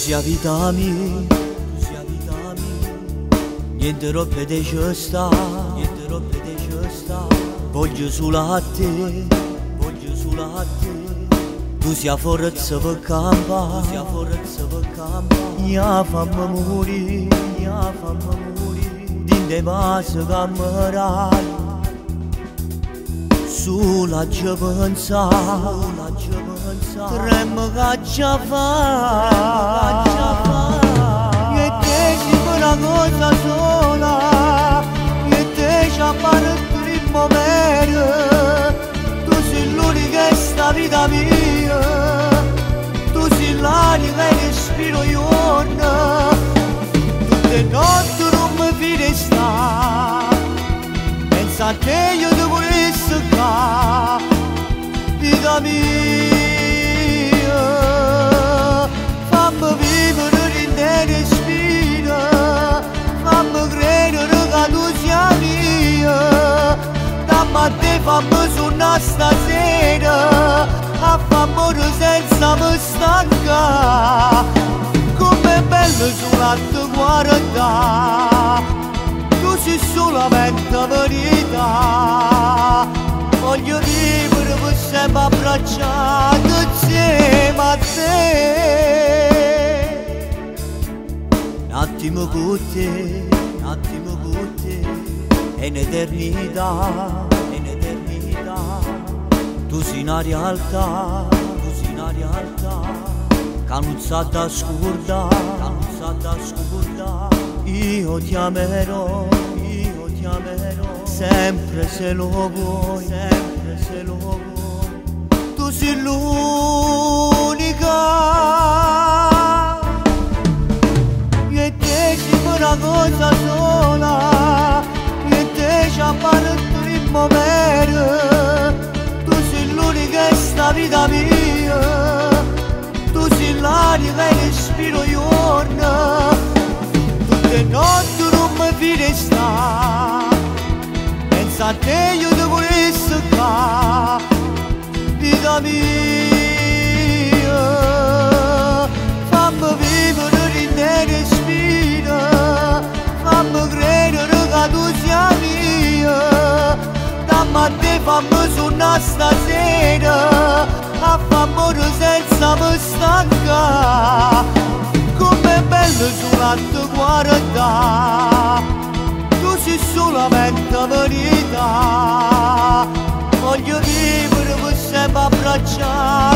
sia vita mia, niente roba di questa, voglio solo a te, tu sia forza per campa, mia fammi morire, dinte base cammerai, sulla ci pensa, tremmo che già fa, e te ci fa una cosa sola, e te ci appare il primo vero, tu sei l'unica in sta vita mia, tu sei l'aria che respiro giorno, tutte notti non mi fide sta, pensa a te io ti volessi qua, vita mia, fammi vivere in te respiro, fammi credere che tu sia mia, dammi a te fammi suonare stasera, a fammi senza mi stancare, com'è bello solo a te guardare, tu sei solamente verità, voglio vivere per sempre abbracciato insieme a te. Un attimo con te, è un'eternità, tu sei una realtà, canuzzata scurda, io ti amerò, sempre se lo vuoi, tu sei l'unica, io e te ci fa una cosa sola, io e te ci appare il primo vero, tu sei l'unica in sta vita mia, tu sei l'aria che respiro giorno, tutte notti non mi fide sta, pensa a te io ti volessi qua, vita mia, fammi vivere in te respiro, fammi credere che tu sia mia, dammi a te fammi suonare stasera, a fammi senza mi stancare, com'è bello solo a te guardare, tu sei solamente verità, voglio vivere per sempre abbracciato